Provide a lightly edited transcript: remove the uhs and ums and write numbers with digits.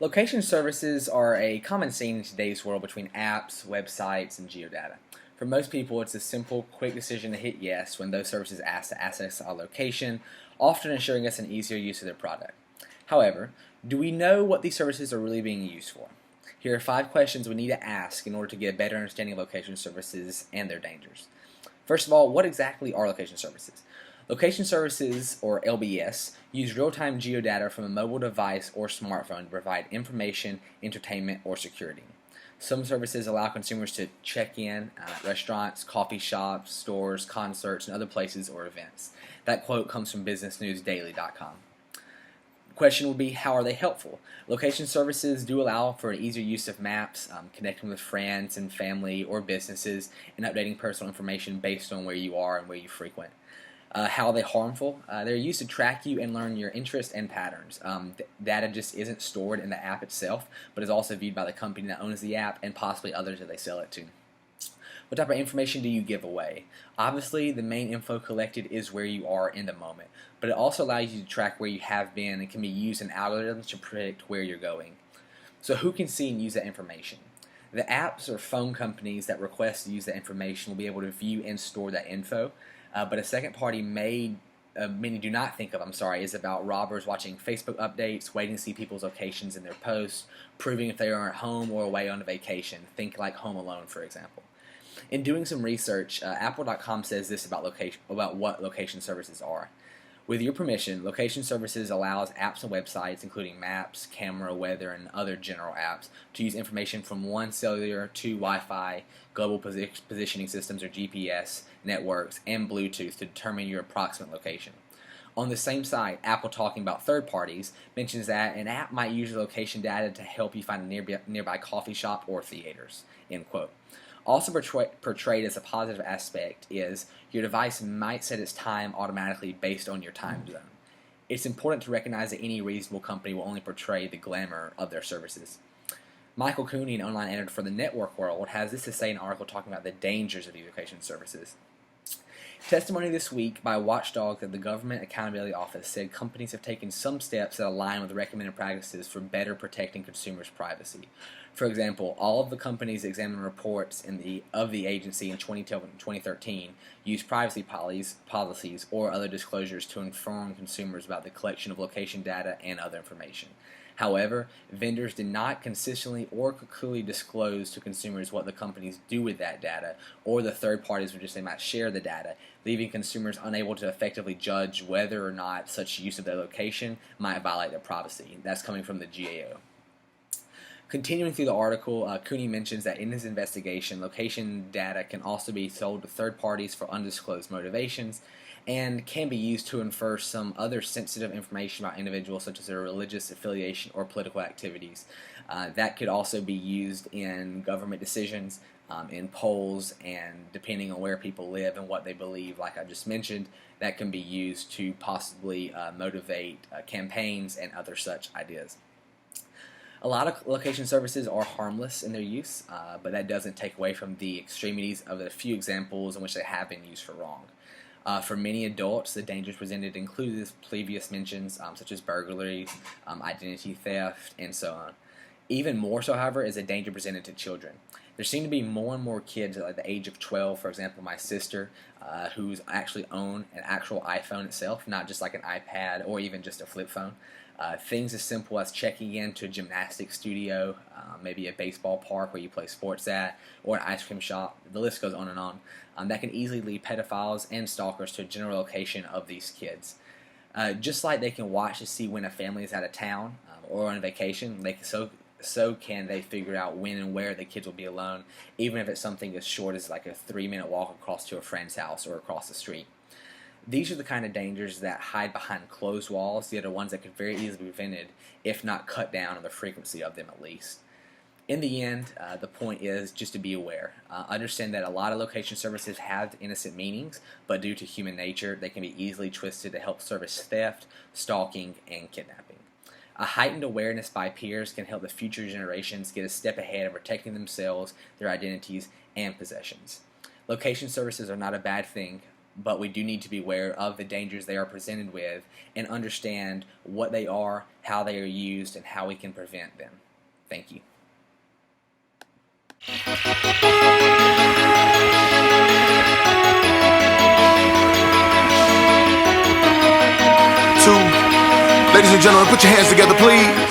Location services are a common scene in today's world between apps, websites, and geodata. For most people, it's a simple, quick decision to hit yes when those services ask to access our location, often ensuring us an easier use of their product. However, do we know what these services are really being used for? Here are 5 questions we need to ask in order to get a better understanding of location services and their dangers. First of all, what exactly are location services? Location services, or LBS, use real-time geodata from a mobile device or smartphone to provide information, entertainment, or security. Some services allow consumers to check in at restaurants, coffee shops, stores, concerts, and other places or events. That quote comes from businessnewsdaily.com. The question will be, how are they helpful? Location services do allow for an easier use of maps, connecting with friends and family or businesses, and updating personal information based on where you are and where you frequent. How are they harmful? They're used to track you and learn your interests and patterns. Data just isn't stored in the app itself, but is also viewed by the company that owns the app and possibly others that they sell it to. What type of information do you give away? Obviously, the main info collected is where you are in the moment, but it also allows you to track where you have been and can be used in algorithms to predict where you're going. So who can see and use that information? The apps or phone companies that request to use that information will be able to view and store that info. But a second party many do not think of, is about robbers watching Facebook updates, waiting to see people's locations in their posts, proving if they are at home or away on a vacation. Think like Home Alone, for example. In doing some research, Apple.com says this about what location services are. With your permission, location services allows apps and websites, including maps, camera, weather, and other general apps, to use information from one cellular to Wi-Fi, global positioning systems or GPS networks, and Bluetooth to determine your approximate location. On the same site, Apple, talking about third parties, mentions that an app might use your location data to help you find a nearby coffee shop or theaters, end quote. Also portrayed as a positive aspect is your device might set its time automatically based on your time zone. It's important to recognize that any reasonable company will only portray the glamour of their services. Michael Cooney, an online editor for the Network World, has this to say in an article talking about the dangers of these location services. Testimony this week by Watchdog of the Government Accountability Office said companies have taken some steps that align with recommended practices for better protecting consumers' privacy. For example, all of the companies examined reports of the agency in 2012 and 2013 used privacy policies or other disclosures to inform consumers about the collection of location data and other information. However, vendors did not consistently or clearly disclose to consumers what the companies do with that data, or the third parties which they might share the data, leaving consumers unable to effectively judge whether or not such use of their location might violate their privacy. That's coming from the GAO. Continuing through the article, Cooney mentions that in his investigation, location data can also be sold to third parties for undisclosed motivations and can be used to infer some other sensitive information about individuals, such as their religious affiliation or political activities. That could also be used in government decisions, in polls, and depending on where people live and what they believe, like I just mentioned, that can be used to possibly motivate campaigns and other such ideas. A lot of location services are harmless in their use, but that doesn't take away from the extremities of the few examples in which they have been used for wrong. For many adults, the dangers presented include the previous mentions, such as burglaries, identity theft, and so on. Even more so, however, is the danger presented to children. There seem to be more and more kids at the age of 12, for example, my sister, who's actually own an actual iPhone itself, not just like an iPad or even just a flip phone. Things as simple as checking into a gymnastics studio, maybe a baseball park where you play sports at, or an ice cream shop. The list goes on and on. That can easily lead pedophiles and stalkers to a general location of these kids. Just like they can watch to see when a family is out of town or on vacation, so can they figure out when and where the kids will be alone, even if it's something as short as like a 3-minute walk across to a friend's house or across the street. These are the kind of dangers that hide behind closed walls, yet are ones that could very easily be prevented, if not cut down on the frequency of them at least. In the end, the point is just to be aware. Understand that a lot of location services have innocent meanings, but due to human nature, they can be easily twisted to help service theft, stalking, and kidnapping. A heightened awareness by peers can help the future generations get a step ahead of protecting themselves, their identities, and possessions. Location services are not a bad thing, but we do need to be aware of the dangers they are presented with and understand what they are, how they are used, and how we can prevent them. Thank you. Ladies and gentlemen, put your hands together, please.